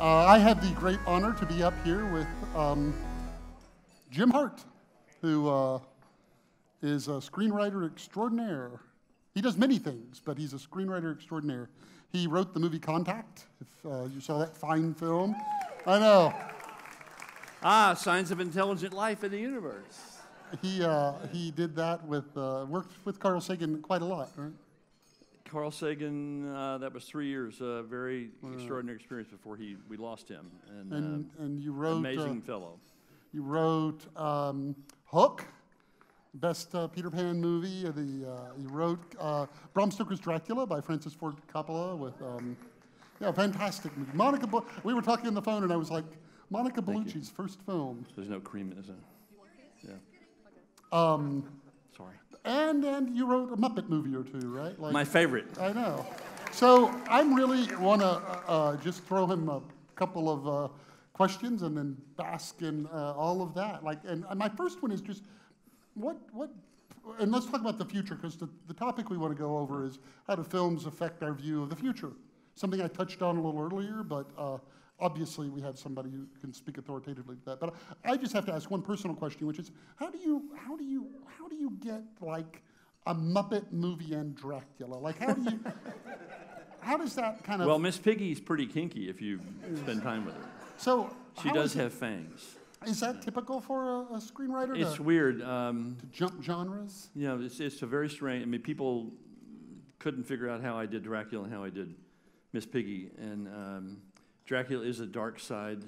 I have the great honor to be up here with Jim Hart, who is a screenwriter extraordinaire. He does many things, but he's a screenwriter extraordinaire. He wrote the movie Contact, if you saw that fine film. I know. Ah, Signs of Intelligent Life in the Universe. He did that with, worked with Carl Sagan quite a lot, right? Carl Sagan, that was 3 years, a very extraordinary experience before we lost him. And you wrote... Amazing fellow. You wrote Hook, best Peter Pan movie. You wrote Bram Stoker's Dracula by Francis Ford Coppola with, fantastic movie. We were talking on the phone and I was like, Monica Bellucci's first film. There's no cream, is there? Yeah. Sorry. And you wrote a Muppet movie or two, right? Like, my favorite. I know. So I really want to just throw him a couple of questions and then bask in all of that. And my first one is just and let's talk about the future, because the topic we want to go over is how do films affect our view of the future? Something I touched on a little earlier, but obviously we have somebody who can speak authoritatively to that. But I just have to ask one personal question, which is how do you get like a Muppet movie and Dracula? Like how does that kind of... Well, Miss Piggy's pretty kinky if you spend time with her. So she does have fangs. Is that typical for a screenwriter? It's weird. To jump genres? Yeah, it's a very strange. I mean, people couldn't figure out how I did Dracula and how I did Miss Piggy. And Dracula is a dark side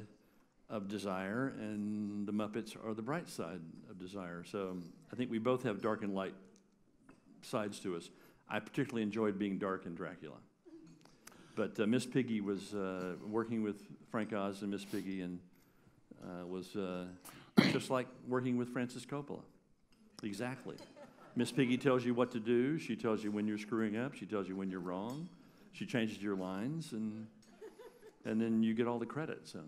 of desire, and the Muppets are the bright side of desire. So I think we both have dark and light sides to us. I particularly enjoyed being dark in Dracula. But Miss Piggy was working with Frank Oz and Miss Piggy, and was just like working with Francis Coppola. Exactly. Miss Piggy tells you what to do. She tells you when you're screwing up. She tells you when you're wrong. She changes your lines, and then you get all the credit. So.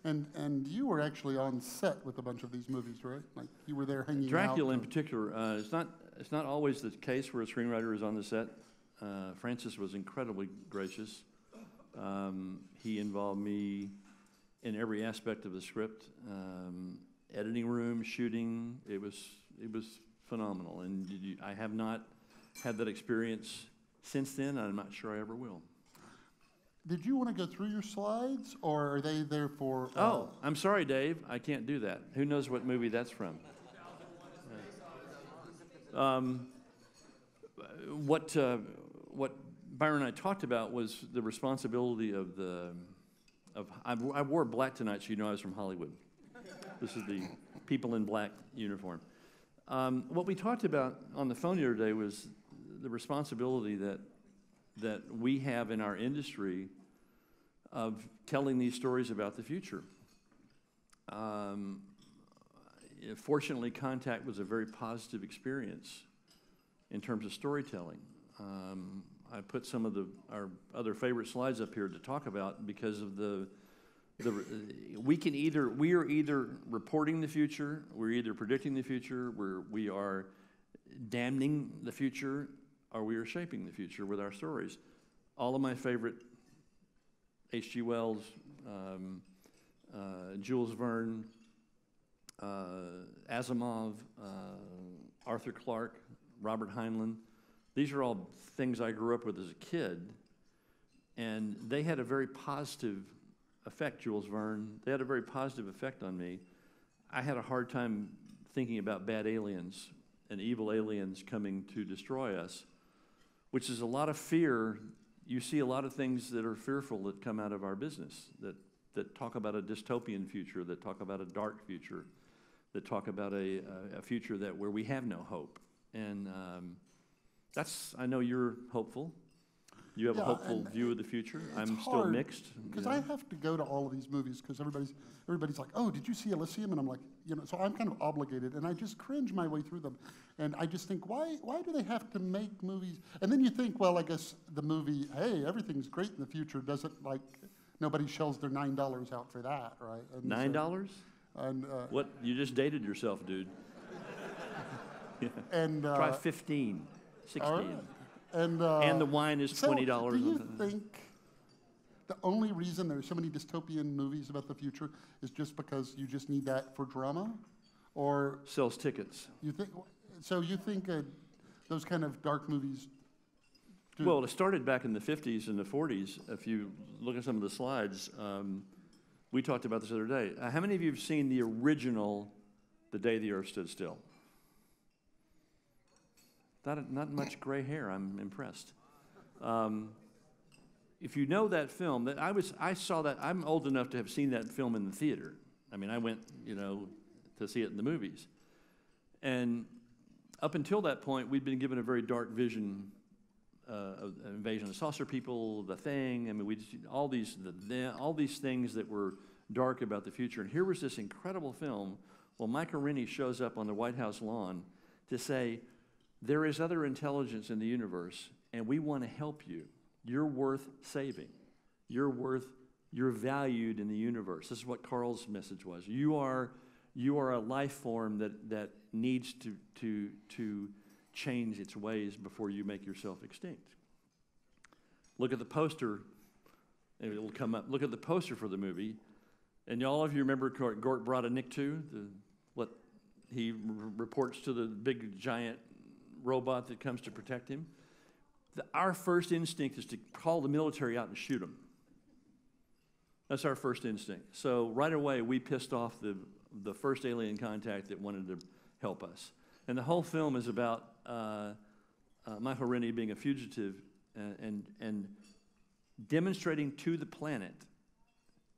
And you were actually on set with a bunch of these movies, right? Like you were there hanging out. Dracula in particular. It's not always the case where a screenwriter is on the set. Francis was incredibly gracious. He involved me in every aspect of the script, editing room, shooting. It was phenomenal, and I have not had that experience since then. I'm not sure I ever will. Did you want to go through your slides, or are they there for... Oh, I'm sorry, Dave. I can't do that. Who knows what movie that's from? What Byron and I talked about was the responsibility of I wore black tonight, so you know I was from Hollywood. This is the people in black uniform. What we talked about on the phone the other day was the responsibility that we have in our industry of telling these stories about the future. Fortunately, Contact was a very positive experience in terms of storytelling. I put some of our other favorite slides up here to talk about because of we are either reporting the future, we're either predicting the future, we are damning the future, or we are shaping the future with our stories. All of my favorite H.G. Wells, Jules Verne, Asimov, Arthur Clarke, Robert Heinlein. These are all things I grew up with as a kid, and they had a very positive effect, Jules Verne. They had a very positive effect on me. I had a hard time thinking about bad aliens and evil aliens coming to destroy us, which is a lot of fear. You see a lot of things that are fearful that come out of our business, that talk about a dystopian future, that talk about a dark future, that talk about a future where we have no hope. And I know you're hopeful. You have a hopeful view of the future. I'm still mixed. Because I have to go to all of these movies because everybody's like, oh, did you see Elysium? And I'm like, so I'm kind of obligated, and I just cringe my way through them. And I just think, why do they have to make movies? And then you think, well, I guess the movie, hey, everything's great in the future, doesn't nobody shells their $9 out for that, right? And $9? And what? You just dated yourself, dude. And try 15, 16. Right. And the wine is $20. Do you think the only reason there's so many dystopian movies about the future is just because you just need that for drama? Or Sells tickets. you think, so you think those kind of dark movies do? Well, it started back in the 50s and the 40s. If you look at some of the slides, we talked about this the other day. How many of you have seen the original The Day the Earth Stood Still? Not much gray hair. I'm impressed. If you know that film, I saw that. I'm old enough to have seen that film in the theater. I mean, I went, to see it in the movies. And up until that point, we'd been given a very dark vision of invasion of saucer people, the thing. I mean, all these things that were dark about the future. And here was this incredible film. Well, Michael Rennie shows up on the White House lawn to say, there is other intelligence in the universe, and we want to help you. You're worth saving. You're valued in the universe. This is what Carl's message was. You are a life form that needs to change its ways before you make yourself extinct. Look at the poster. It'll come up. Look at the poster for the movie. And all of you remember Gort brought a Nick-2, what he reports to the big giant robot that comes to protect him. Our first instinct is to call the military out and shoot them. That's our first instinct. So right away, we pissed off the first alien contact that wanted to help us. And the whole film is about Michael Rennie being a fugitive and demonstrating to the planet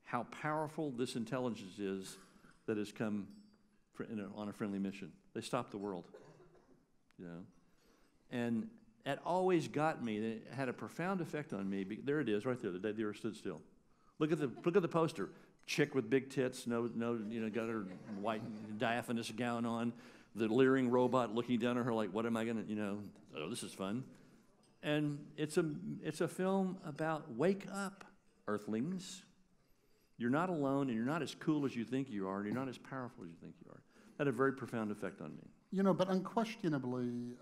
how powerful this intelligence is that has come on a friendly mission. They stopped the world, And it always got me. It had a profound effect on me. There it is, right there. The Day the Earth Stood Still. Look at the poster. Chick with big tits, got her white diaphanous gown on. The leering robot looking down at her like, what am I gonna, oh, this is fun. And it's a film about wake up, Earthlings. You're not alone, and you're not as cool as you think you are, and you're not as powerful as you think you are. That had a very profound effect on me. But unquestionably,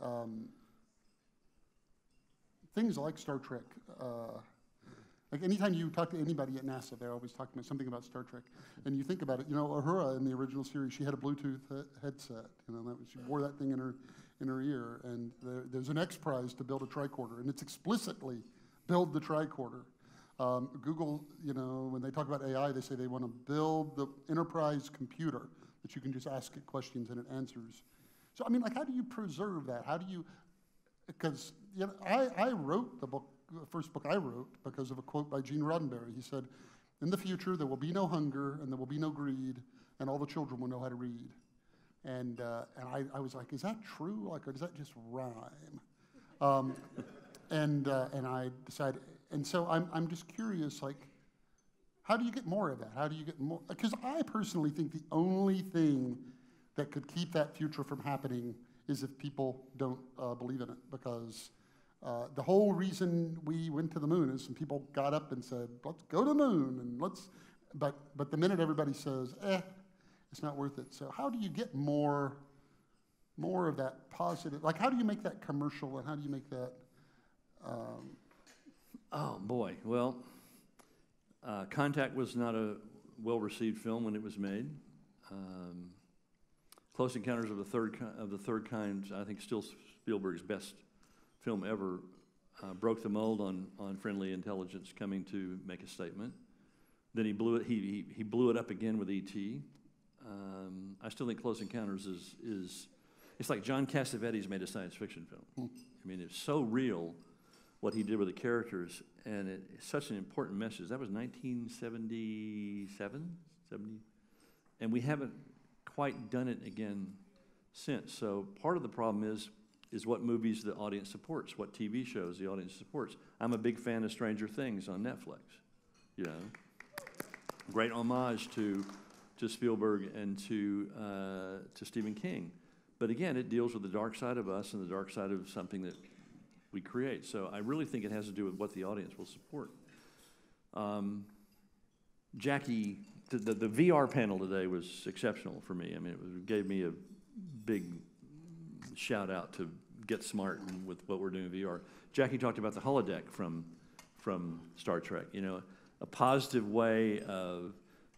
things like Star Trek, like anytime you talk to anybody at NASA, they're always talking about something about Star Trek. And you think about it, Uhura in the original series, she had a Bluetooth headset. She wore that thing in her ear. And there's an X Prize to build a tricorder, and it's explicitly build the tricorder. Google, when they talk about AI, they say they want to build the enterprise computer that you can just ask it questions and it answers. So, how do you preserve that? How do you, because I wrote the first book I wrote because of a quote by Gene Roddenberry. He said, in the future, there will be no hunger and there will be no greed and all the children will know how to read. And I was like, is that true? Like, or does that just rhyme? And I decided, and so I'm just curious, like, how do you get more of that? How do you get more? Because I personally think the only thing that could keep that future from happening is if people don't believe in it. Because the whole reason we went to the moon is some people got up and said, let's go to the moon, and but the minute everybody says, it's not worth it. So how do you get more of that positive? Like, how do you make that commercial, and how do you make that? Oh boy, well, Contact was not a well-received film when it was made. Close Encounters of the Third Kind, I think, still Spielberg's best film ever. Broke the mold on friendly intelligence coming to make a statement. Then he blew it. He blew it up again with E.T. I still think Close Encounters is it's like John Cassavetes made a science fiction film. It's so real what he did with the characters, and it's such an important message. That was 1977, 70, and we haven't quite done it again since. So part of the problem is what movies the audience supports, what TV shows the audience supports. I'm a big fan of Stranger Things on Netflix. Great homage to Spielberg and to Stephen King. But again, it deals with the dark side of us and the dark side of something that we create. So I really think it has to do with what the audience will support. Jackie, the VR panel today was exceptional for me. It gave me a big shout out to get smart with what we're doing in VR. Jackie talked about the holodeck from Star Trek. a positive way of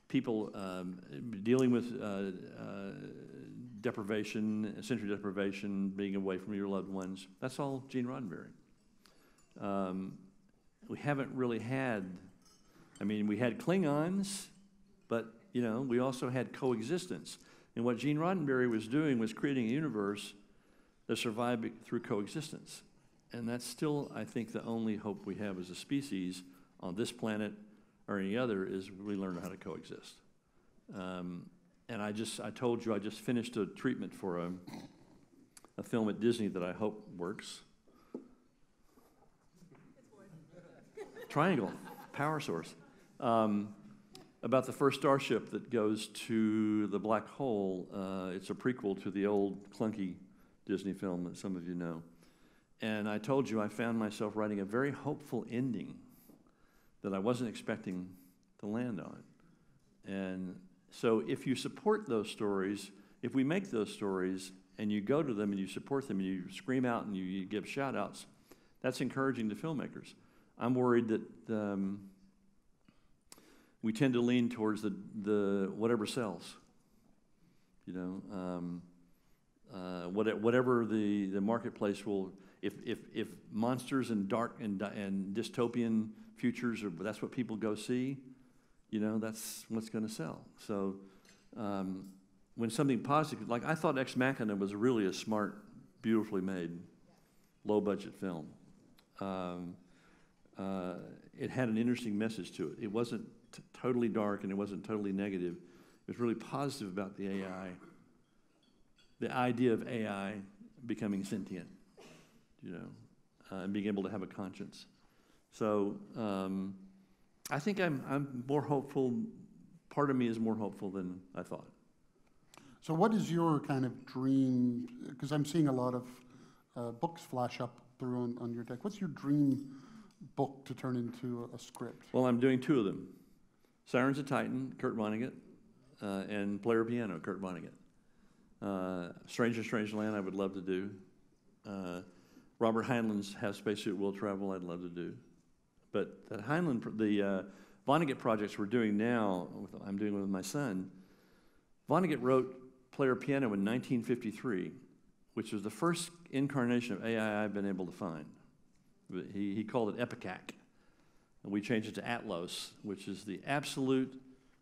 people dealing with deprivation, sensory deprivation, being away from your loved ones. That's all Gene Roddenberry. We haven't really had, I mean, we had Klingons, but, you know, we also had coexistence. And what Gene Roddenberry was doing was creating a universe that survived through coexistence. And that's still, I think, the only hope we have as a species on this planet or any other is we learn how to coexist. And I told you I just finished a treatment for a film at Disney that I hope works. Triangle, power source. About the first starship that goes to the black hole. It's a prequel to the old clunky Disney film that some of you know. And I told you I found myself writing a very hopeful ending that I wasn't expecting to land on. And so if you support those stories, if we make those stories and you go to them and you support them and you scream out and you give shout outs, that's encouraging to filmmakers. I'm worried that we tend to lean towards the whatever sells, you know, whatever the marketplace will. If monsters and dark and dystopian futures that's what people go see, you know, that's what's going to sell. So when something positive, like I thought Ex Machina was really a smart, beautifully made, low budget film. It had an interesting message to it. It wasn't totally dark and it wasn't totally negative. It was really positive about the AI, the idea of AI becoming sentient, you know, and being able to have a conscience. So I think I'm more hopeful. Part of me is more hopeful than I thought. So what is your kind of dream? Because I'm seeing a lot of books flash up through on your deck. What's your dream book to turn into a script? Well, I'm doing two of them. Sirens of Titan, Kurt Vonnegut, and Player Piano, Kurt Vonnegut. Strange Land, I would love to do. Robert Heinlein's Have Spacesuit Will Travel, I'd love to do. But the Vonnegut projects we're doing now, I'm doing with my son, Vonnegut wrote Player Piano in 1953, which was the first incarnation of AI I've been able to find. He called it Epicac, and we changed it to Atlos, which is the absolute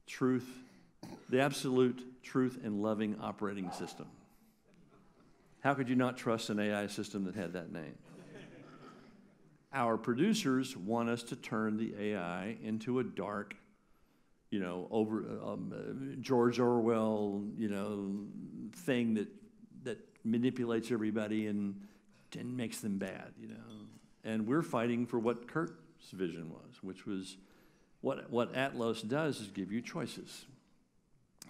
truth and loving operating system. How could you not trust an AI system that had that name? Our producers want us to turn the AI into a dark, you know, George Orwell, you know, thing that manipulates everybody and makes them bad, you know. And we're fighting for what Kurt's vision was, which was what Atlos does is give you choices.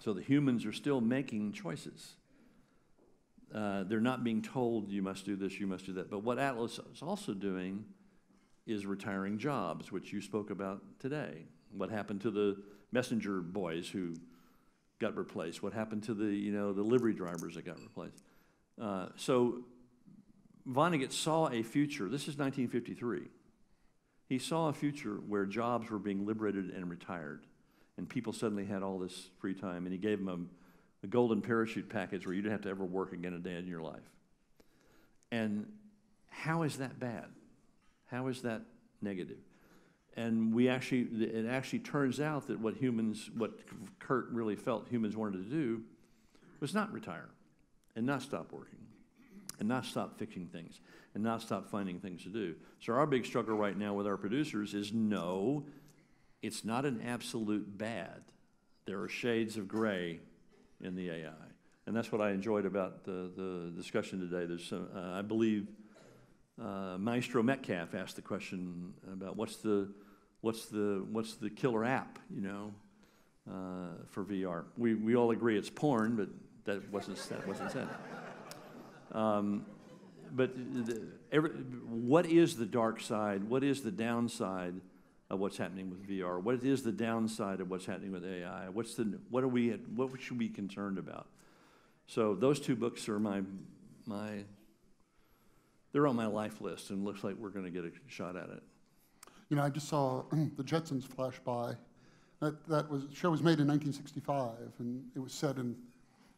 So the humans are still making choices. They're not being told you must do this, you must do that. But what Atlas is also doing is retiring jobs, which you spoke about today. What happened to the messenger boys who got replaced? What happened to the livery drivers that got replaced? So Vonnegut saw a future. This is 1953. He saw a future where jobs were being liberated and retired, and people suddenly had all this free time, and he gave them a golden parachute package where you didn't have to ever work again a day in your life. And how is that bad? How is that negative? And it actually turns out that what Kurt really felt humans wanted to do was not retire and not stop working and not stop fixing things and not stop finding things to do. So our big struggle right now with our producers is no, it's not an absolute bad. There are shades of gray in the AI. And that's what I enjoyed about the discussion today. There's some, I believe Maestro Metcalf asked the question about what's the killer app, you know, for VR. We all agree it's porn, but that wasn't said. What is the dark side? What is the downside of what's happening with VR? What is the downside of what's happening with AI? What should we be concerned about? So those two books are they're on my life list, and it looks like we're going to get a shot at it. You know, I just saw the Jetsons flash by. Show was made in 1965, and it was set in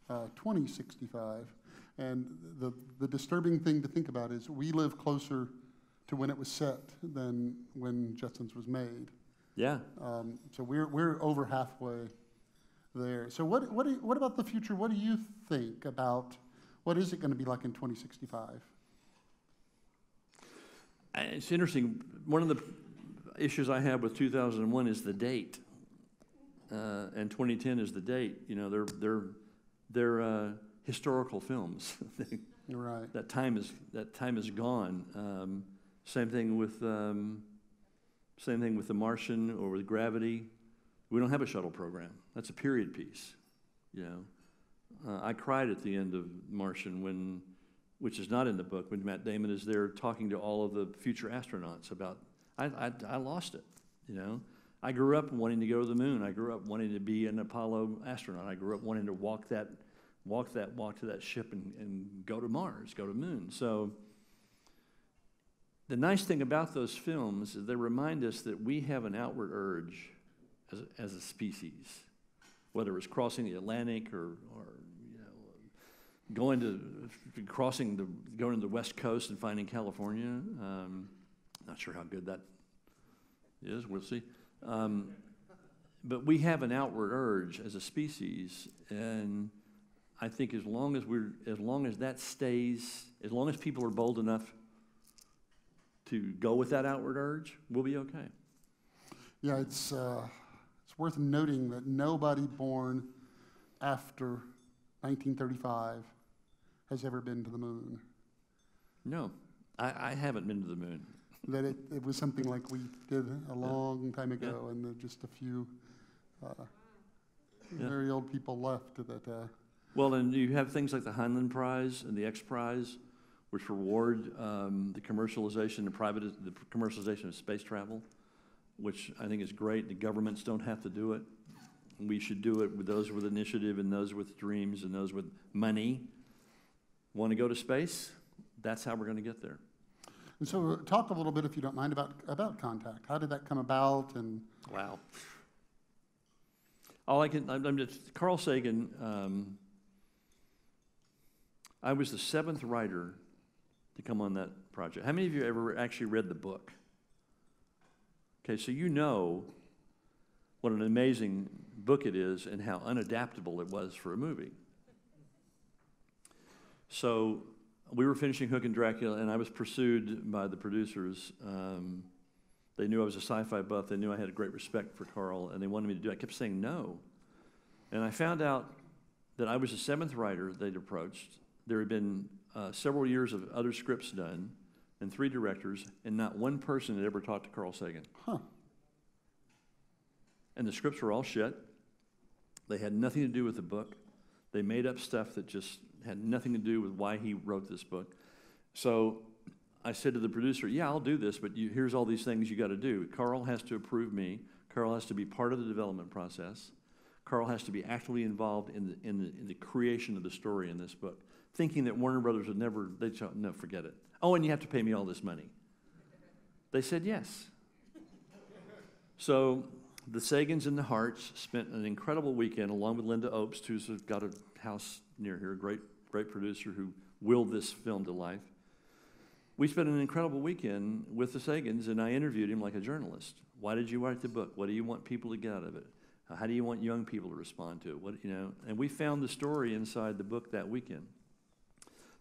2065. And the disturbing thing to think about is we live closer to when it was set than when Jetsons was made. Yeah. So we're over halfway there. So what about the future? What do you think about what is it going to be like in 2065? It's interesting. One of the issues I have with 2001 is the date, and 2010 is the date. You know, they're historical films. Right. That time is gone. Same thing with The Martian or with Gravity. We don't have a shuttle program. That's a period piece. You know, I cried at the end of Martian which is not in the book, when Matt Damon is there talking to all of the future astronauts about. I lost it. You know, I grew up wanting to go to the moon. I grew up wanting to be an Apollo astronaut. I grew up wanting to walk to that ship and go to Mars, go to the moon. So the nice thing about those films is they remind us that we have an outward urge as a species, whether it's crossing the Atlantic or you know, going to the West Coast and finding California. Not sure how good that is. We'll see. But we have an outward urge as a species, and I think as long as that stays, as long as people are bold enough to go with that outward urge, we'll be okay. Yeah, it's worth noting that nobody born after 1935 has ever been to the moon. No, I haven't been to the moon. That it was something like we did a long time ago, and just a few very old people left that. Well, and you have things like the Heinlein Prize and the X Prize, which reward the commercialization of space travel, which I think is great. The governments don't have to do it. We should do it with those with initiative and those with dreams and those with money. Want to go to space? That's how we're going to get there. And so talk a little bit, if you don't mind, about Contact. How did that come about? And wow. I'm just, Carl Sagan, I was the 7th writer to come on that project. How many of you ever actually read the book? Okay, so you know what an amazing book it is and how unadaptable it was for a movie. So we were finishing Hook and Dracula, and I was pursued by the producers. They knew I was a sci-fi buff. They knew I had a great respect for Carl, and they wanted me to do it. I kept saying no. And I found out that I was the 7th writer they'd approached. There had been several years of other scripts done and 3 directors, and not one person had ever talked to Carl Sagan. Huh. And the scripts were all shit. They had nothing to do with the book. They made up stuff that just had nothing to do with why he wrote this book. So I said to the producer, yeah, I'll do this, but here's all these things you got to do. Carl has to approve me. Carl has to be part of the development process. Carl has to be actively involved in the creation of the story in this book. Thinking that Warner Brothers would never, they'd say, no, forget it. Oh, and you have to pay me all this money. They said yes. So the Sagans and the Harts spent an incredible weekend along with Linda Obst, who's got a house near here, a great producer who willed this film to life. We spent an incredible weekend with the Sagans, and I interviewed him like a journalist. Why did you write the book? What do you want people to get out of it? How do you want young people to respond to it? What, you know? And we found the story inside the book that weekend.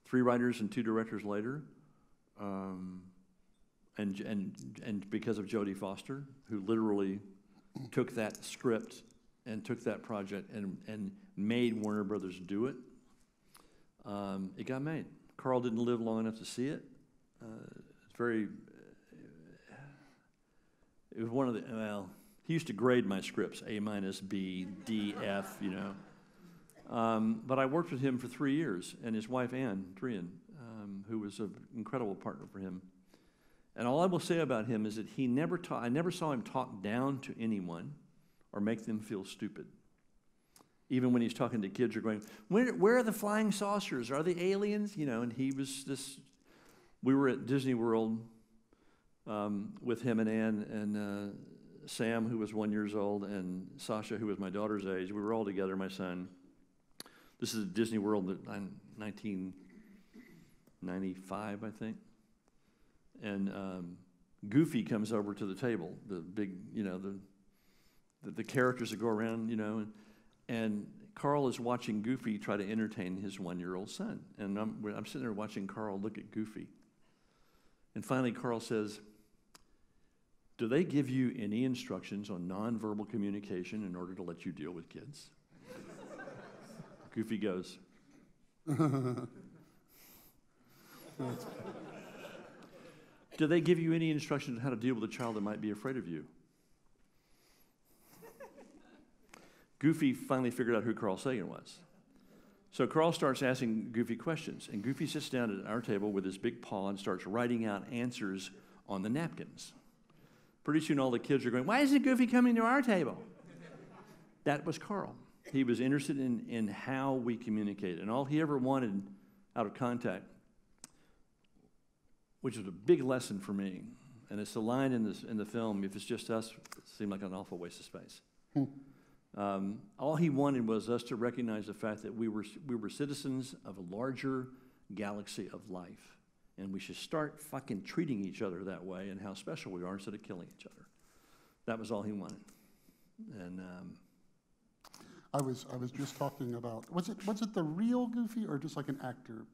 3 writers and 2 directors later, and because of Jodie Foster, who literally took that script and took that project and made Warner Brothers do it, it got made. Carl didn't live long enough to see it. It was one of the, well, he used to grade my scripts, A-, B, D, F, you know. But I worked with him for 3 years, and his wife, Ann Drian, who was an incredible partner for him. And all I will say about him is that I never saw him talk down to anyone or make them feel stupid. Even when he's talking to kids who are going, where are the flying saucers? Are they aliens? You know, and he was we were at Disney World with him and Ann and Sam, who was 1 year old, and Sasha, who was my daughter's age. We were all together, my son. This is Disney World in 1995, I think. And Goofy comes over to the table, the big, the characters that go around, and Carl is watching Goofy try to entertain his 1 year old son. And I'm sitting there watching Carl look at Goofy. And finally, Carl says, "Do they give you any instructions on nonverbal communication in order to let you deal with kids?" Goofy goes, "Do they give you any instructions on how to deal with a child that might be afraid of you?" Goofy finally figured out who Carl Sagan was. So Carl starts asking Goofy questions, and Goofy sits down at our table with his big paw and starts writing out answers on the napkins. Pretty soon all the kids are going, "Why isn't Goofy coming to our table?" That was Carl. He was interested in how we communicate, and all he ever wanted out of contact, which was a big lesson for me, and it's the line in the film, "If it's just us, it seemed like an awful waste of space." All he wanted was us to recognize the fact that we were citizens of a larger galaxy of life, and we should start fucking treating each other that way and how special we are instead of killing each other. That was all he wanted. And I was just talking about, was it the real Goofy or just like an actor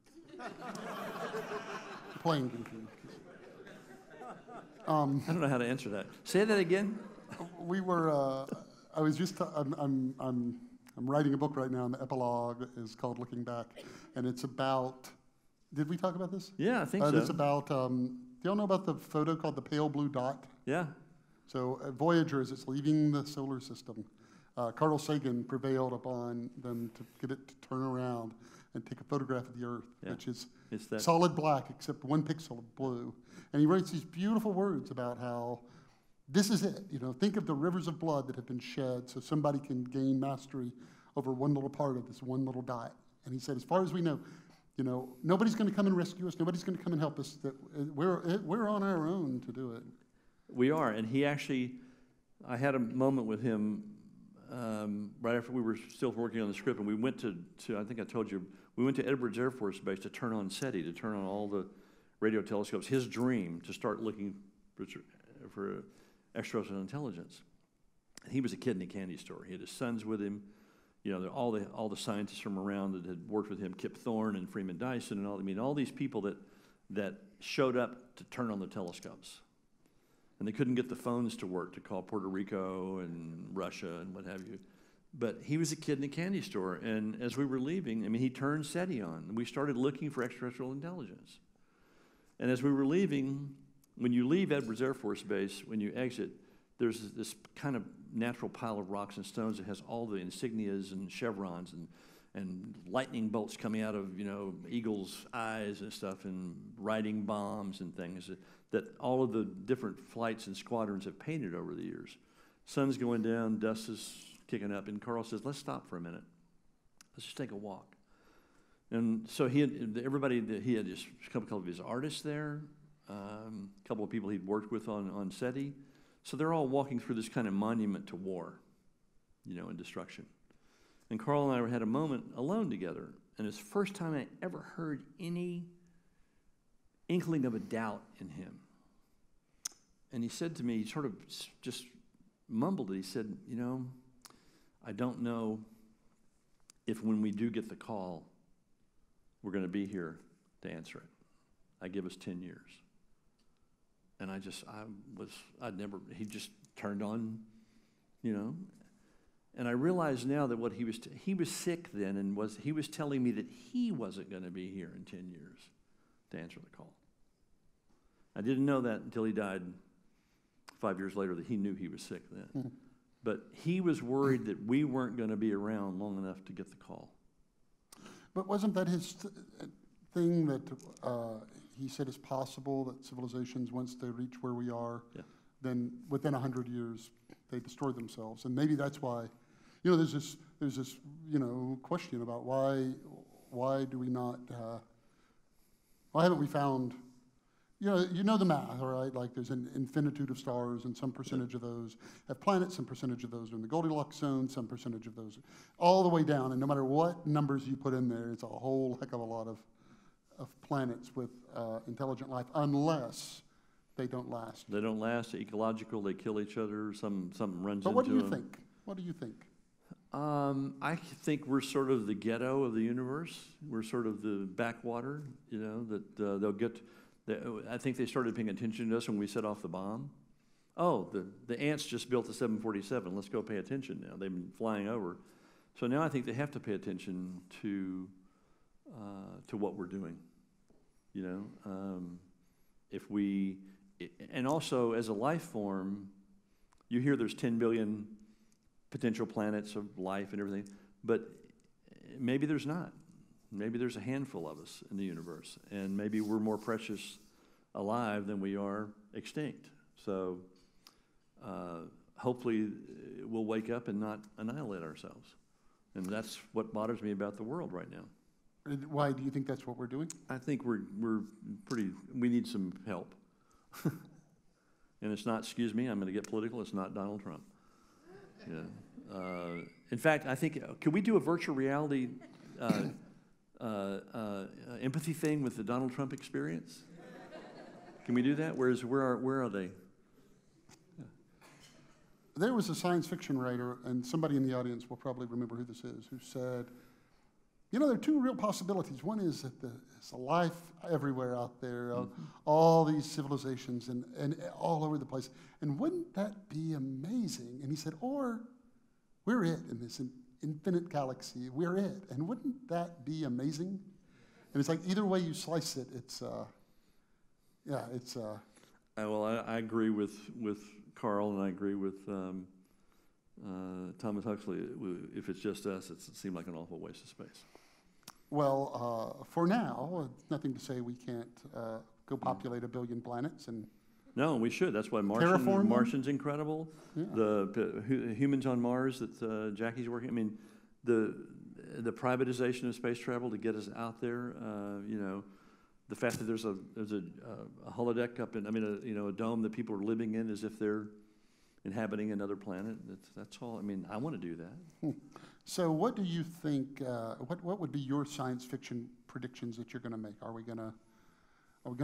playing Goofy? I don't know how to answer that. Say that again. We were. I was just. I'm writing a book right now, and the epilogue is called "Looking Back," and it's about. Did we talk about this? Yeah, I think so. It's about. Do y'all know about the photo called the pale blue dot? Yeah. So Voyager, as it's leaving the solar system, Carl Sagan prevailed upon them to get it to turn around and take a photograph of the Earth, which is solid black except 1 pixel of blue. And he writes these beautiful words about how this is it. Think of the rivers of blood that have been shed so somebody can gain mastery over one little part of this one little dot. And he said, as far as we know, nobody's going to come and rescue us. Nobody's going to come and help us. That we're on our own to do it. We are, and he actually, I had a moment with him right after we were still working on the script, and we went to I think I told you, we went to Edwards Air Force Base to turn on SETI, to turn on all the radio telescopes, his dream to start looking for extraterrestrial intelligence. And he was a kid in a candy store. He had his sons with him, all the scientists from around that had worked with him, Kip Thorne and Freeman Dyson and all these people that showed up to turn on the telescopes. And they couldn't get the phones to work to call Puerto Rico and Russia and what have you. But he was a kid in a candy store, and as we were leaving, he turned SETI on, and we started looking for extraterrestrial intelligence. And as we were leaving, when you leave Edwards Air Force Base, when you exit, there's this kind of natural pile of rocks and stones that has all the insignias and chevrons and lightning bolts coming out of, eagles' eyes and stuff, and riding bombs and things that all of the different flights and squadrons have painted over the years. Sun's going down, dust is kicking up, and Carl says, "Let's stop for a minute. Let's just take a walk." And so he had just a couple of his artists there, a couple of people he'd worked with on SETI. So they're all walking through this kind of monument to war, and destruction. And Carl and I had a moment alone together, and it's the first time I ever heard any inkling of a doubt in him. And he said to me, he sort of just mumbled it. He said, "I don't know if when we do get the call, we're going to be here to answer it. I give us 10 years. And he just turned on, And I realize now that he was sick then, and he was telling me that he wasn't going to be here in 10 years to answer the call. I didn't know that until he died 5 years later, that he knew he was sick then. Mm-hmm. But he was worried that we weren't going to be around long enough to get the call. But wasn't that his thing that he said is possible that civilizations, once they reach where we are, then within 100 years they destroy themselves, and maybe that's why, there's this question about why do we not, why haven't we found You know the math, all right? Like there's an infinitude of stars, and some percentage of those have planets, some percentage of those are in the Goldilocks zone, some percentage of those all the way down. And no matter what numbers you put in there, it's a whole heck of a lot of planets with intelligent life, unless they don't last. They don't last, ecological, they kill each other, something runs But into them. what do you think? What do you think? I think we're sort of the ghetto of the universe. We're sort of the backwater, that they'll get. I think they started paying attention to us when we set off the bomb. Oh, the ants just built the 747. Let's go pay attention now. They've been flying over. So now I think they have to pay attention to what we're doing. And also as a life form, you hear there's 10 billion potential planets of life and everything, but maybe there's not. Maybe there's a handful of us in the universe, and maybe we're more precious alive than we are extinct. So hopefully we'll wake up and not annihilate ourselves. And that's what bothers me about the world right now. Why do you think that's what we're doing? I think we need some help. And it's not, excuse me, I'm going to get political, it's not Donald Trump. In fact, I think, could we do a virtual reality empathy thing with the Donald Trump experience? Can we do that? Where are they? There was a science fiction writer, and somebody in the audience will probably remember who this is, who said, there are two real possibilities. One is that there's a life everywhere out there, all these civilizations and all over the place. And wouldn't that be amazing? And he said, or we're it in this infinite galaxy. We're it. And wouldn't that be amazing? And it's like either way you slice it, it's. Well, I agree with Carl, and I agree with Thomas Huxley. If it's just us, it seems like an awful waste of space. Well, for now, nothing to say we can't go populate 1 billion planets and. No, we should. That's why Martian's incredible. Yeah. The humans on Mars that Jackie's working. I mean, the privatization of space travel to get us out there. The fact that there's a holodeck up in, a dome that people are living in as if they're inhabiting another planet. That's all. I want to do that. So, what do you think? What would be your science fiction predictions that you're going to make? Are we going to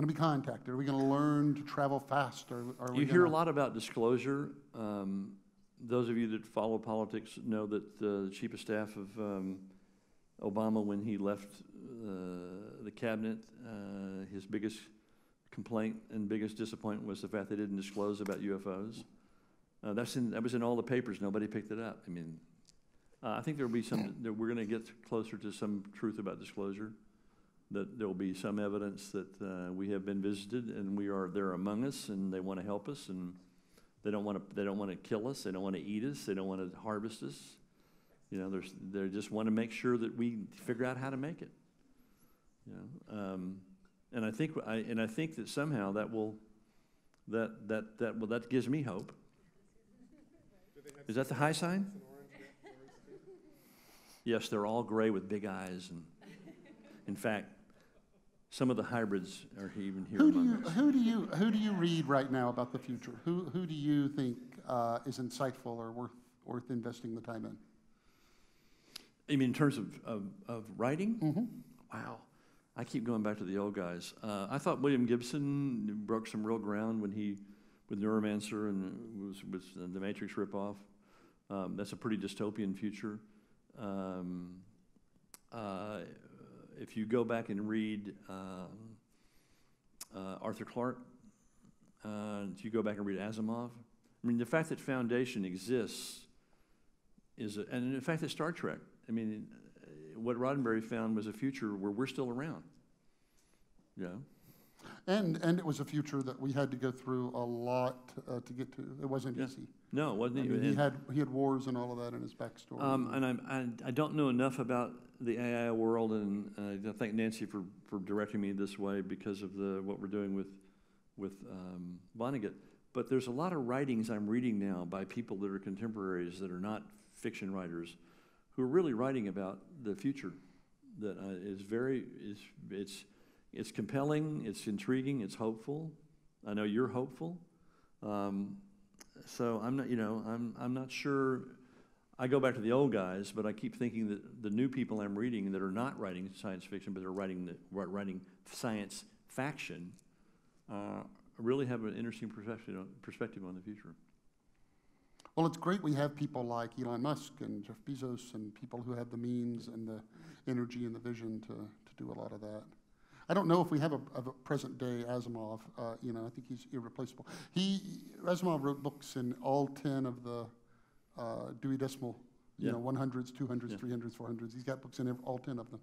be contacted? Are we going to learn to travel fast? You hear a lot about disclosure. Those of you that follow politics know that the chief of staff of Obama, when he left the cabinet, his biggest complaint and biggest disappointment was the fact they didn't disclose about UFOs. That was in all the papers. Nobody picked it up. I think there will be that we're going to get closer to some truth about disclosure. That there will be some evidence that we have been visited and they're among us and they want to help us, and they don't want to kill us. They don't want to eat us. They don't want to harvest us. They just want to make sure that we figure out how to make it. And I think that somehow that gives me hope. Is that the high sign? Yes, they're all gray with big eyes, and in fact, some of the hybrids are even here among us. Who do you read right now about the future? Who do you think is insightful or worth investing the time in? You mean in terms of writing? Mm-hmm. Wow. I keep going back to the old guys. I thought William Gibson broke some real ground when with Neuromancer and was the Matrix ripoff. That's a pretty dystopian future. If you go back and read Arthur Clarke, if you go back and read Asimov, the fact that Foundation exists and the fact that Star Trek, what Roddenberry found was a future where we're still around. Yeah. And it was a future that we had to go through a lot to get to. It wasn't easy. No, it wasn't easy. He had wars and all of that in his backstory. And I don't know enough about the AI world, and I thank Nancy for directing me this way because of what we're doing with Vonnegut. But there's a lot of writings I'm reading now by people that are contemporaries that are not fiction writers, who are really writing about the future. That It's compelling, it's intriguing, it's hopeful. I know you're hopeful. So I'm not, I'm not sure. I go back to the old guys, but I keep thinking that the new people I'm reading that are not writing science fiction, but they're writing science faction, really have an interesting perspective on the future. Well, it's great we have people like Elon Musk and Jeff Bezos and people who have the means and the energy and the vision to do a lot of that. I don't know if we have a present-day Asimov. I think he's irreplaceable. Asimov wrote books in all 10 of the Dewey Decimal, 100s, 200s, 300s, 400s. He's got books in all 10 of them.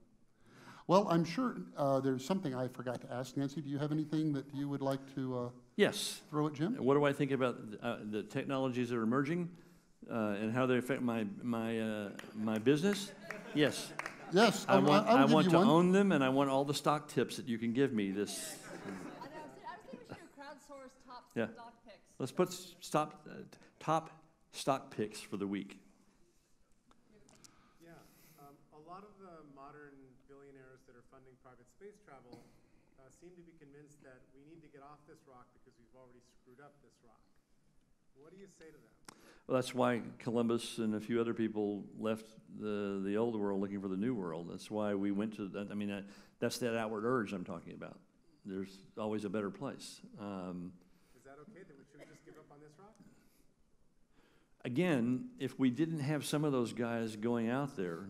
Well, I'm sure there's something I forgot to ask. Nancy, do you have anything that you would like to yes. throw at Jim? What do I think about the technologies that are emerging and how they affect my business? Yes. Yes, I want to one. own them, and I want all the stock tips that you can give me. I was thinking we should do crowdsource top stock picks. Let's put top stock picks for the week. Yeah, a lot of the modern billionaires that are funding private space travel seem to be convinced that we need to get off this rock because we've already screwed up this rock. What do you say to them? Well, that's why Columbus and a few other people left the old world looking for the new world. That's why we went to that. I mean, that's that outward urge I'm talking about. There's always a better place. Is that okay? Then should we just give up on this rock? Again, if we didn't have some of those guys going out there,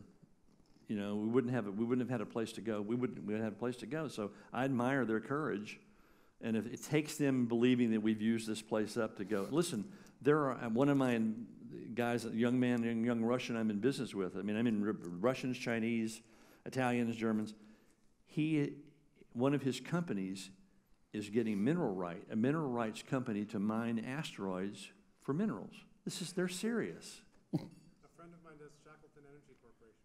we wouldn't have had a place to go. We wouldn't have a place to go. So I admire their courage, and if it takes them believing that we've used this place up to go. Listen, one of my guys, a young man, a young Russian I'm in business with. I mean, I'm in Russians, Chinese, Italians, Germans. One of his companies is getting a mineral rights company to mine asteroids for minerals. They're serious. A friend of mine does Shackleton Energy Corporation.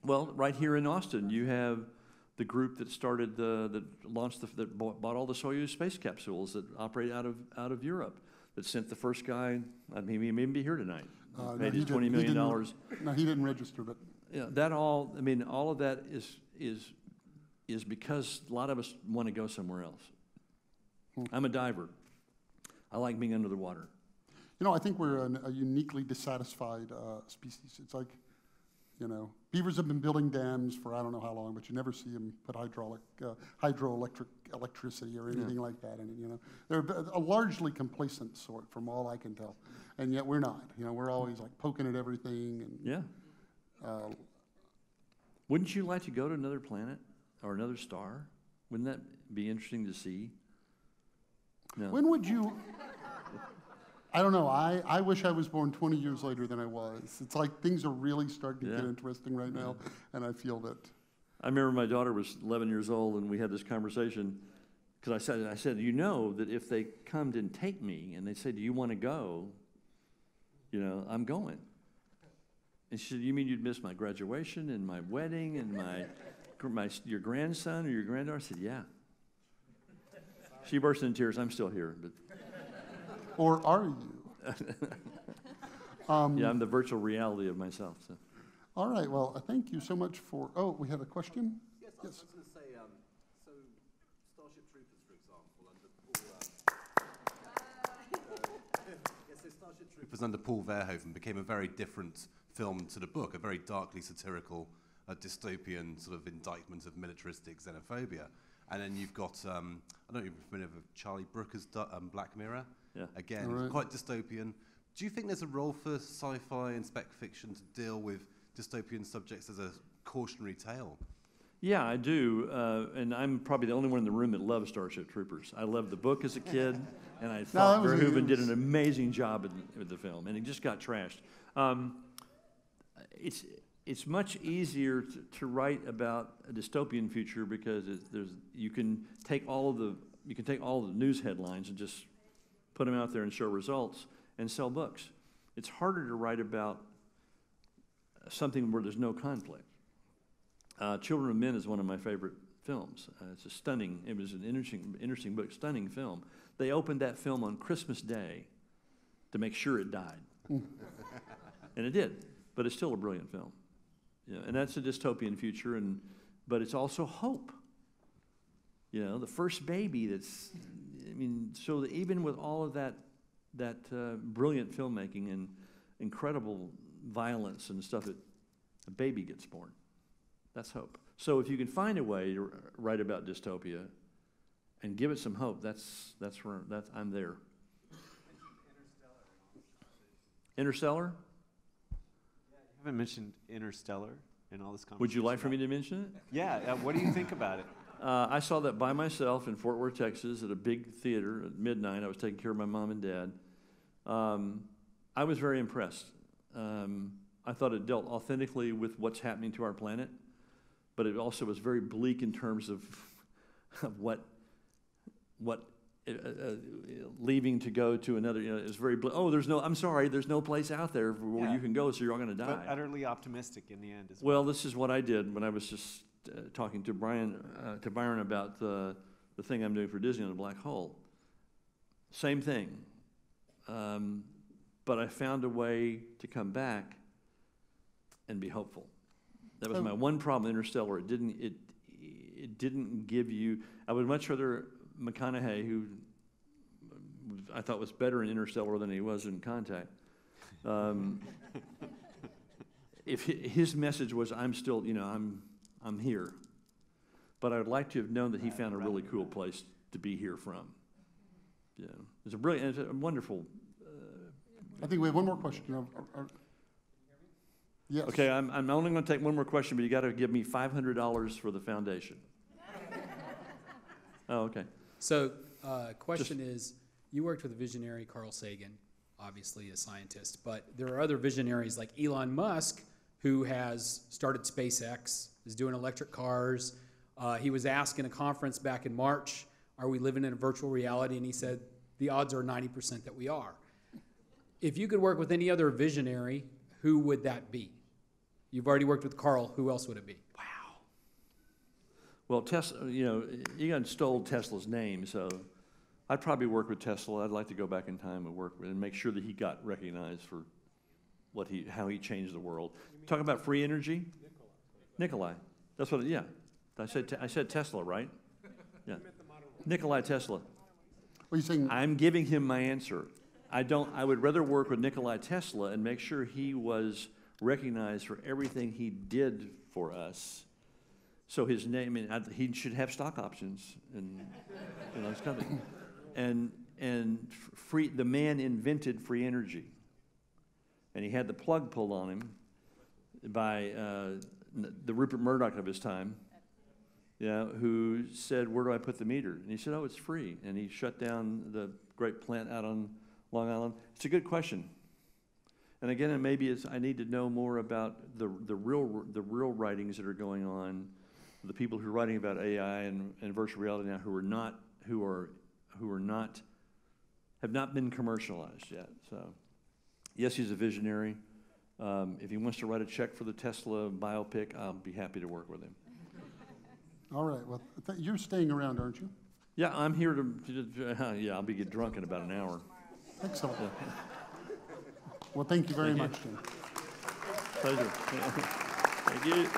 Well, right here in Austin, you have the group that started that bought all the Soyuz space capsules that operate out of Europe, that sent the first guy. I mean, he may be here tonight. Paid his $20 million. No, he didn't register, but all of that is because a lot of us want to go somewhere else. I'm a diver. I like being under the water. I think we're a uniquely dissatisfied species. It's like, beavers have been building dams for I don't know how long, but you never see them put hydroelectric electricity or anything like that in it. They're a largely complacent sort, from all I can tell, and yet we're not. We're always like poking at everything. And, Wouldn't you like to go to another planet or another star? Wouldn't that be interesting to see? No. When would you? I don't know. I wish I was born 20 years later than I was. It's like things are really starting to get interesting right now, and I feel that. I remember my daughter was 11 years old, and we had this conversation, because I said, that if they come and take me, and they say, do you want to go? I'm going. And she said, you mean you'd miss my graduation and my wedding and your grandson or your granddaughter? I said, yeah. She burst into tears. I'm still here, but. Or are you? Yeah, I'm the virtual reality of myself. So. All right. Well, thank you so much for. Oh, we have a question. Yes, I was going to say. So, Starship Troopers, for example, under Paul. Starship Troopers under Paul Verhoeven became a very different film to the book, a very darkly satirical, dystopian sort of indictment of militaristic xenophobia. And then you've got, I don't know if you're familiar with Charlie Brooker's Black Mirror. Yeah. Again, quite dystopian. Do you think there's a role for sci-fi and spec fiction to deal with dystopian subjects as a cautionary tale? Yeah, I do. And I'm probably the only one in the room that loves Starship Troopers. I loved the book as a kid, and I thought Verhoeven did an amazing job with the film, and it just got trashed. It's much easier to write about a dystopian future because you can take all the news headlines and just put them out there and show results and sell books. It's harder to write about something where there's no conflict. Children of Men is one of my favorite films. It was an interesting book, stunning film. They opened that film on Christmas Day to make sure it died. And it did, but it's still a brilliant film. And that's a dystopian future, but it's also hope. You know, the first baby that's, I mean, so that even with all of that brilliant filmmaking and incredible violence and stuff, a baby gets born. That's hope. So if you can find a way to write about dystopia and give it some hope, that's I'm there. Interstellar? You haven't mentioned Interstellar in all this conversation. Would you like for me to mention it? Yeah. What do you think about it? I saw that by myself in Fort Worth, Texas, at a big theater at midnight. I was taking care of my mom and dad. I was very impressed. I thought it dealt authentically with what's happening to our planet, but it also was very bleak in terms of what leaving to go to another. You know, it's very. I'm sorry. There's no place out there where you can go, so you're all going to die. But utterly optimistic in the end as well. This is what I did when I was just talking to Byron about the thing I'm doing for Disney on the black hole. Same thing, but I found a way to come back and be hopeful. That was my one problem with Interstellar. It didn't give you. I would much rather McConaughey, who I thought was better in Interstellar than he was in Contact. If his message was, I'm still, I'm here. But I would like to have known that he found a really cool place to be here from. Yeah, it's a wonderful. I think we have one more question. Yes. Okay, I'm only going to take one more question, but you got to give me $500 for the foundation. Oh, okay. So, question is, you worked with a visionary, Carl Sagan, obviously a scientist, but there are other visionaries like Elon Musk, who has started SpaceX, is doing electric cars. He was asked in a conference back in March, are we living in a virtual reality? And he said, the odds are 90% that we are. If you could work with any other visionary, who would that be? You've already worked with Carl. Who else would it be? Wow. Well, Tesla, Egon stole Tesla's name, so I'd probably work with Tesla. I'd like to go back in time and work with and make sure that he got recognized for how he changed the world. Talk about free energy? Nikolai. That's what, yeah. I said Tesla, right? Yeah. Nikolai Tesla. What are you saying? I'm giving him my answer. I would rather work with Nikolai Tesla and make sure he was recognized for everything he did for us. So his name, he should have stock options and his company. And the man invented free energy. And he had the plug pulled on him by the Rupert Murdoch of his time, who said, where do I put the meter? And he said, oh, it's free. And he shut down the great plant out on Long Island. It's a good question. And again, maybe I need to know more about the real writings that are going on, the people who are writing about AI and virtual reality now have not been commercialized yet. So, yes, he's a visionary. If he wants to write a check for the Tesla biopic, I'll be happy to work with him. All right. Well, you're staying around, aren't you? Yeah, I'm here to I'll get drunk in about an hour. Excellent. Yeah. Well, thank you very much, Jim. Pleasure. Thank you.